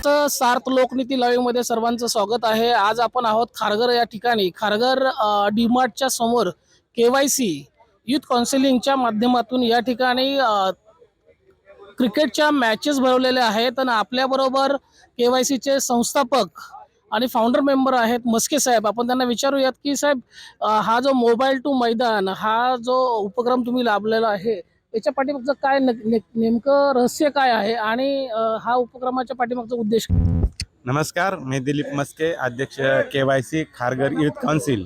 सकाळचं सार्थ लोकनीती लाईव्ह मध्ये सर्वांचं स्वागत आहे। आज आपण आहोत खारघर या ठिकाणी। खारघर डीमार्टच्या समोर केवायसी युथ काउन्सिलिंगच्या माध्यमातून या ठिकाणी क्रिकेटच्या मॅचेस भरवलेल्या आहेत आणि आपल्याबरोबर केवायसीचे संस्थापक आणि फाउंडर मेंबर आहेत मस्के साहेब। आपण त्यांना विचारूयात की साहेब, हा जो मोबाईल टू मैदान हा जो उपक्रम तुम्ही लाभलेला आहे याच्या पाठीमागचं काय नेमकं रहस्य काय आहे आणि हा उपक्रमाच्या पाठीमागचा उद्देश काय? नमस्कार, मी दिलीप मस्के, अध्यक्ष केवायसी खारघर युथ काउन्सिल।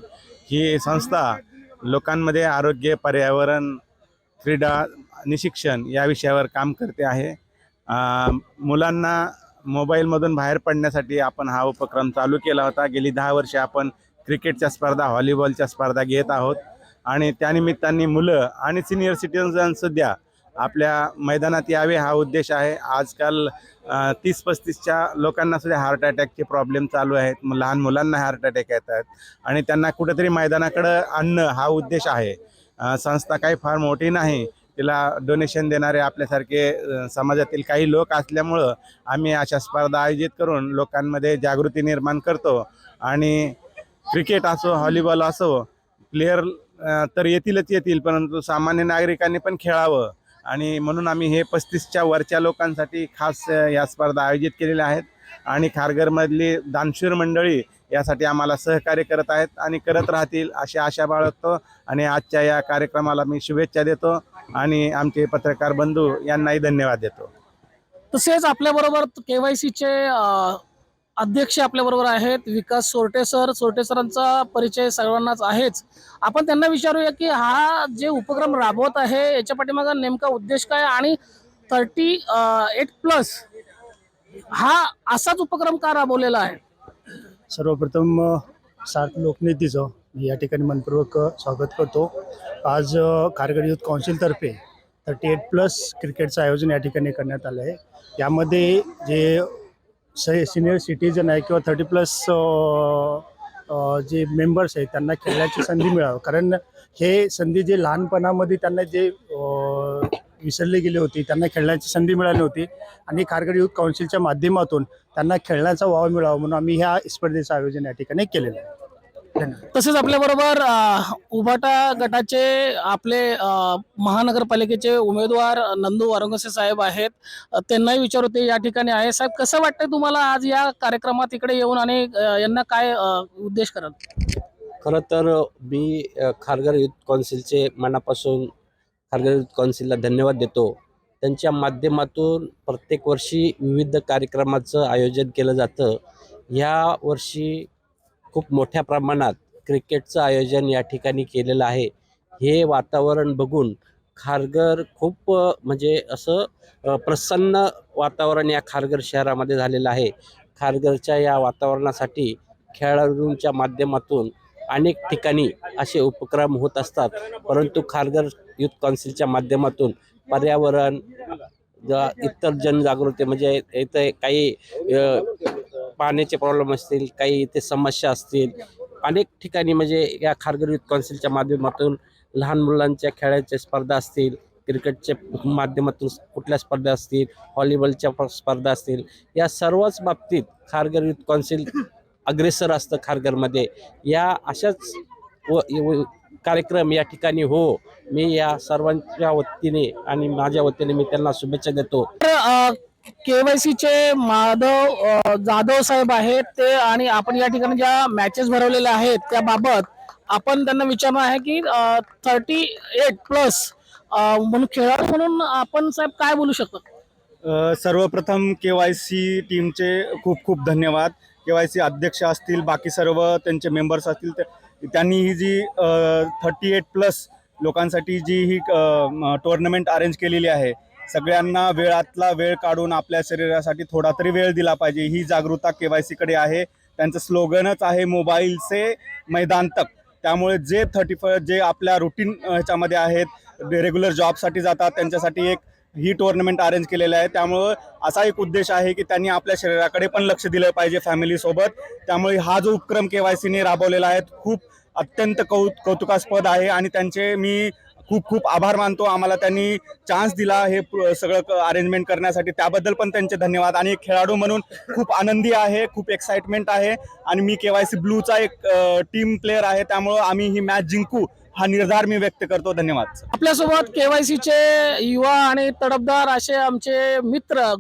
ही संस्था लोकांमध्ये आरोग्य, पर्यावरण, क्रीडा आणि शिक्षण या विषयावर काम करते आहे। मुलांना मोबाईलमधून बाहेर पडण्यासाठी आपण हा उपक्रम चालू केला होता। गेली 10 वर्षे आपण क्रिकेटच्या स्पर्धा, व्हॉलीबॉलच्या स्पर्धा घेत आहोत आणि त्यानिमित्ताने मुलं आणि सिनियर सिटीजन सुद्धा आपल्या मैदानात यावे हा उद्देश आहे। आजकाल 30-35च्या लोकांना सुद्धा हार्ट अटॅकचे प्रॉब्लेम चालू आहेत। लहान मुलांना हार्ट अटॅक येतात आणि त्यांना कुठेतरी मैदानाकडे आणणं हा उद्देश आहे। संस्था काही फार मोठी नाही, तिला डोनेशन देणारे आपल्यासारखे समाजातील काही लोक असल्यामुळं आम्ही अशा स्पर्धा आयोजित करून लोकांमध्ये जागृती निर्माण करतो। आणि क्रिकेट असो, व्हॉलीबॉल असो, प्लेयर तर येतील, परंतु सामान्य नागरिकांनी पण खेळावं आणि म्हणून आम्ही हे 35च्या वरच्या लोकांसाठी खास या स्पर्धा आयोजित केलेल्या आहेत। आणि खारघरमधली दानशूर मंडळी यासाठी आम्हाला सहकार्य करत आहेत आणि करत राहतील अशी आशा बाळगतो आणि आजच्या या कार्यक्रमाला मी शुभेच्छा देतो आणि आमचे पत्रकार बंधू यांनाही धन्यवाद देतो। तसेच आपल्याबरोबर केवायसीचे अध्यक्ष आपल्याबरोबर आहेत विकास सोरटे सर। सोरटे सरांचा परिचय सर्वांनाच आहेच। आपण त्यांना विचारूया की हा जे उपक्रम राबवत आहे याच्या पाठीमागे नेमका उद्देश काय आणि 38+ हा असाच उपक्रम का राबवलेला आहे? सर्वप्रथम सार्थ लोकनीतीचं मी या ठिकाणी मनपूर्वक स्वागत करतो। आज खारघर युथ काउन्सिलतर्फे 38+ क्रिकेटचं आयोजन या ठिकाणी करण्यात आलं आहे। यामध्ये जे सिनियर सिटीजन आहे किंवा 30+ जे मेंबर्स आहेत त्यांना खेळण्याची संधी मिळावी, कारण हे संधी जे लहानपणामध्ये त्यांना जे विसरले गेले होते त्यांना खेळण्याची संधी मिळाली होती आणि खारघर युथ काउन्सिलच्या माध्यमातून त्यांना खेळण्याचा वाव मिळावा म्हणून आम्ही ह्या स्पर्धेचं आयोजन या ठिकाणी केलेलं आहे। तसेच आपल्याबरोबर उभाटा गटाचे आपले महानगरपालिकेचे उमेदवार नंदू वारंगसे साहेब आहेत। त्यांनाही विचारते या ठिकाणी आहे। साहेब, कसं वाटतंय तुम्हाला आज या कार्यक्रमात इकडे येऊन आणि यांना काय उद्देश कराल? खरं तर मी खारघर युथ काउन्सिलचे मनापासून खारघर युथ काउन्सिलला धन्यवाद देतो। त्यांच्या माध्यमातून प्रत्येक वर्षी विविध कार्यक्रमाचं आयोजन केलं जातं। या वर्षी खूप मोठ्या प्रमाणात क्रिकेटचं आयोजन या ठिकाणी केलेलं आहे। हे वातावरण बघून खारघर खूप म्हणजे असं प्रसन्न वातावरण या खारघर शहरामध्ये झालेलं आहे। खारघरच्या या वातावरणासाठी खेळाडूंच्या माध्यमातून अनेक ठिकाणी असे उपक्रम होत असतात, परंतु खारघर युथ काउन्सिलच्या माध्यमातून पर्यावरण, इतर जनजागृती म्हणजे इथे काही पाण्याचे प्रॉब्लेम असतील, काही इथे समस्या असतील, अनेक ठिकाणी म्हणजे या खारघर युथ काउन्सिलच्या माध्यमातून लहान मुलांच्या खेळाच्या स्पर्धा असतील, क्रिकेटच्या माध्यमातून कुठल्या स्पर्धा असतील, व्हॉलीबॉलच्या स्पर्धा असतील, या सर्वच बाबतीत खारघर युथ काउन्सिल अग्रेसर असतं खारघरमध्ये। या अशाच कार्यक्रम या ठिकाणी हो, मी या सर्वांच्या वतीने आणि माझ्या वतीने मी त्यांना शुभेच्छा देतो। केवायसीचे माधव जाधव साहेब आहेत ते, आणि आपण या ठिकाणी ज्या मॅचेस भरवलेल्या आहेत त्याबाबत आपण त्यांना विचारणार आहे की 38+ म्हणून खेळाडू म्हणून आपण साहेब काय बोलू शकतो? सर्वप्रथम केवायसी टीमचे खूप खूप धन्यवाद। केवायसी अध्यक्ष असतील, बाकी सर्व त्यांचे मेंबर्स असतील, त्यांनी ही जी 38+ लोकांसाठी जी ही टुर्नामेंट अरेंज केलेली आहे, सगळ्यांना वेळातला वेळ काढून आपल्या शरीरासाठी थोडा तरी वेळ दिला पाहिजे, ही जागरूकता केवायसीकडे आहे। त्यांचं स्लोगनच आहे मोबाईल से मैदान तक। त्यामुळे जे आपल्या रुटीन ह्याच्यामध्ये आहेत, रेग्युलर जॉबसाठी जातात, त्यांच्यासाठी एक ही टुर्नामेंट अरेंज केलेलं आहे। त्यामुळे असा एक उद्देश आहे की त्यांनी आपल्या शरीराकडे पण लक्ष दिलं पाहिजे फॅमिलीसोबत। त्यामुळे हा जो उपक्रम केवायसीने राबवलेला आहे खूप अत्यंत कौतुकास्पद आहे आणि त्यांचे मी खूप खूप आभार मानतो. आम्हाला त्यांनी चान्स दिला हे सगळं अरेंजमेंट करण्यासाठी, त्याबद्दल पण त्यांचे धन्यवाद. आणि एक खेळाडू म्हणून खूप आनंदी आहे, खूप एक्साइटमेंट आहे. आणि मी KYC ब्लूचा एक टीम प्लेअर आहे, त्यामुळं आम्ही ही मॅच जिंकू हा निर्धार मी व्यक्त करतो. धन्यवाद. आपल्यासोबत KYCचे युवा आणि तडफदार असे आमचे मित्र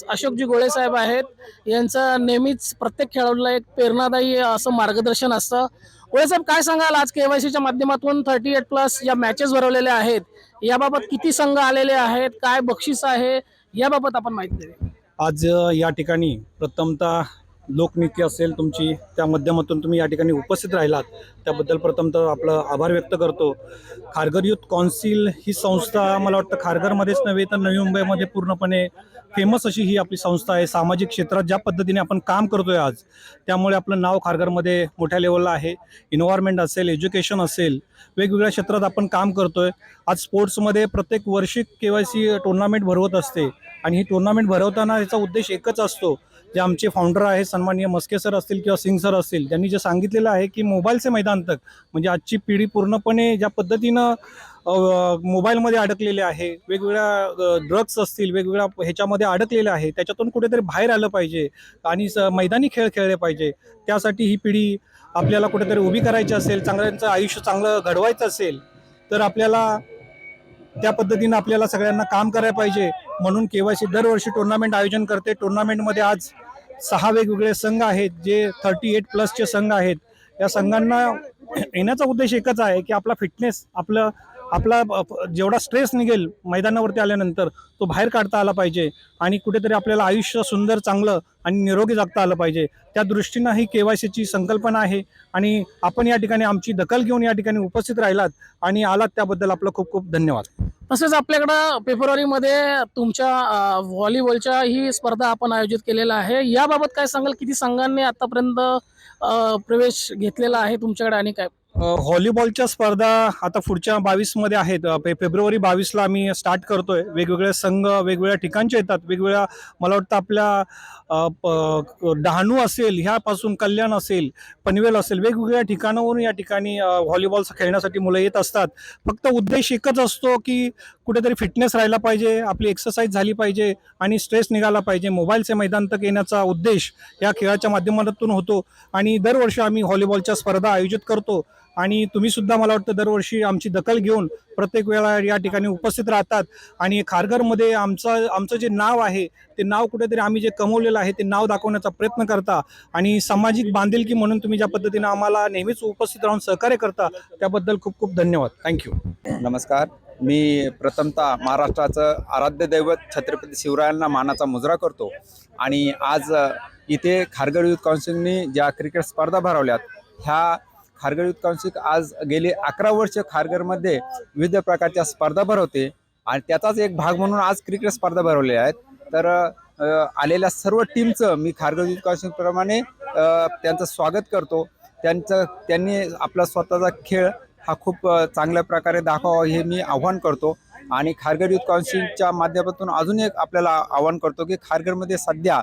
अशोकजी गोळे साहेब आहेत. यांचं नेहमीच प्रत्येक खेळाडूला एक प्रेरणादायी असं मार्गदर्शन असतं. गोळे साहेब, काय सांगाल, आज KYCच्या माध्यमातून 38+ या मॅचेस भरवलेल्या आहेत, याबाबत किती संघ आलेले आहेत, काय बक्षीस आहे, याबाबत आपण माहिती द्यावी. आज या ठिकाणी प्रथमतः लोकनृत्य असेल तुमची, त्या माध्यमातून तुम्ही या ठिकाणी उपस्थित राहिलात त्याबद्दल प्रथमतः आपलं आभार व्यक्त करतो. खारघर युथ कौन्सिल ही संस्था मला वाटतं खारघरमध्येच नव्हे तर नवी मुंबईमध्ये पूर्णपणे फेमस अशी ही आपली संस्था आहे. सामाजिक क्षेत्रात ज्या पद्धतीने आपण काम करतोय आज, त्यामुळे आपलं नाव खारघरमध्ये मोठ्या लेवलला आहे. इन्व्हायरमेंट असेल, एज्युकेशन असेल, वेगवेगळ्या क्षेत्रात आपण काम करतोय. आज स्पोर्ट्समध्ये प्रत्येक वर्षी KYC टुर्नामेंट भरवत असते आणि ही टुर्नामेंट भरवताना याचा उद्देश एकच असतो. जे आमचे फाउंडर आहे सन्माननीय मस्के सर असतील किंवा सिंग सर असतील, त्यांनी जे सांगितलेलं आहे की मोबाईलचे मैदान तक, म्हणजे आजची पिढी पूर्णपणे ज्या पद्धतीनं मोबाईलमध्ये अडकलेले आहे, वेगवेगळ्या ड्रग्स असतील, वेगवेगळ्या ह्याच्यामध्ये अडकलेले आहे, त्याच्यातून कुठेतरी बाहेर आलं पाहिजे आणि मैदानी खेळ खेळले पाहिजे. त्यासाठी ही पिढी आपल्याला कुठेतरी उभी करायची असेल, चांगल्यांचं आयुष्य चांगलं घडवायचं असेल तर आपल्याला त्या पद्धतीनं आपल्याला सगळ्यांना काम करायला पाहिजे. म्हणून KYC दरवर्षी टुर्नामेंट आयोजन करते. टुर्नामेंटमध्ये आज 6 वेगवेगळे संघ आहेत, जे 38+ संघ आहेत. या संघांना येण्याचा उद्देश एकच आहे की आपला फिटनेस, आपला जेवढा स्ट्रेस निघेल मैदानावरती आल्यानंतर तो बाहेर काढता आला पाहिजे आणि कुठेतरी आपल्याला आयुष्य सुंदर, चांगलं आणि निरोगी जगता आलं पाहिजे. त्या दृष्टीनं ही KYCची संकल्पना आहे आणि आपण या ठिकाणी आमची दखल घेऊन या ठिकाणी उपस्थित राहिलात आणि आलात त्याबद्दल आपलं खूप खूप धन्यवाद. तसेच आपल्याकडं फेब्रुवारीमध्ये तुमच्या व्हॉलीबॉलच्या ही स्पर्धा आपण आयोजित केलेला आहे. याबाबत काय सांगाल, किती संघांनी आतापर्यंत प्रवेश घेतलेला आहे तुमच्याकडे आणि काय? व्हॉलीबॉलच्या स्पर्धा आता पुढच्या 22मध्ये आहेत. फेब्रुवारी 22ला आम्ही स्टार्ट करतोय. वेगवेगळे संघ वेगवेगळ्या ठिकाणचे येतात. वेगवेगळ्या, मला वाटतं आपल्या डहाणू असेल, ह्यापासून कल्याण असेल, पनवेल असेल, वेगवेगळ्या ठिकाणावरून या ठिकाणी व्हॉलीबॉल खेळण्यासाठी मुलं येत असतात. फक्त उद्देश एकच असतो की कुठेतरी फिटनेस राहिला पाहिजे, आपली एक्सरसाइज झाली पाहिजे आणि स्ट्रेस निघाला पाहिजे. मोबाईलचे मैदान तक येण्याचा उद्देश या खेळाच्या माध्यमातून होतो आणि दरवर्षी आम्ही व्हॉलीबॉलच्या स्पर्धा आयोजित करतो आणि तुम्ही सुद्धा मला वाटतं दरवर्षी आमची दखल घेऊन प्रत्येक वेळा या ठिकाणी उपस्थित राहतात आणि खारघरमध्ये आमचं जे नाव आहे ते नाव कुठेतरी आम्ही जे कमवलेलं आहे ते नाव दाखवण्याचा प्रयत्न करता आणि सामाजिक बांधिलकी म्हणून तुम्ही ज्या पद्धतीनं आम्हाला नेहमीच उपस्थित राहून सहकार्य करता त्याबद्दल खूप खूप धन्यवाद. थँक्यू. नमस्कार. मी प्रथमतः महाराष्ट्राचं आराध्य दैवत छत्रपती शिवरायांना मानाचा मुजरा करतो आणि आज इथे खारघर युथ कौन्सिलने ज्या क्रिकेट स्पर्धा भरवल्यात, ह्या खारघर युथ कौन्सिल आज गेली 11 वर्ष खारघरमध्ये विविध प्रकारच्या स्पर्धा भरवते आणि त्याचाच एक भाग म्हणून आज क्रिकेट स्पर्धा भरवल्या आहेत. तर आलेल्या सर्व टीमचं मी खारघर युथ कौन्सिलप्रमाणे त्यांचं स्वागत करतो. त्यांनी आपला स्वतःचा खेळ हा खूप चांगल्या प्रकारे दाखवावा हे मी आव्हान करतो आणि खारघर युथ कौन्सिलच्या माध्यमातून अजून एक आपल्याला आव्हान करतो की खारघरमध्ये सध्या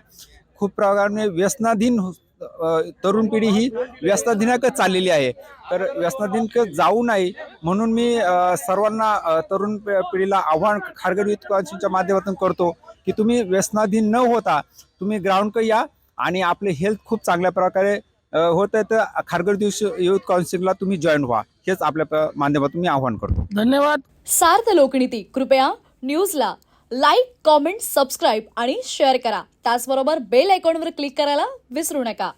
खूप प्रकारे व्यसनाधीन तरुण पिढी ही व्यसनाधीनाकडे चाललेली आहे. तर व्यसनाधीनकडे जाऊ नये म्हणून मी सर्वांना तरुण पिढीला आव्हान खारघर युथ कौन्सिलच्या माध्यमातून करतो की तुम्ही व्यसनाधीन न होता तुम्ही ग्राउंडकडे या आणि आपले हेल्थ खूप चांगल्या प्रकारे होत आहे. तर खारघर युथ कौन्सिलला तुम्ही जॉईन व्हा, हेच आपल्या माध्यमातून मी आव्हान करतो. धन्यवाद. सार्थ लोकनीती कृपया न्यूजला लाईक, कॉमेंट, सबस्क्राईब आणि शेअर करा. त्याचबरोबर बेल आयकॉनवर क्लिक करायला विसरू नका.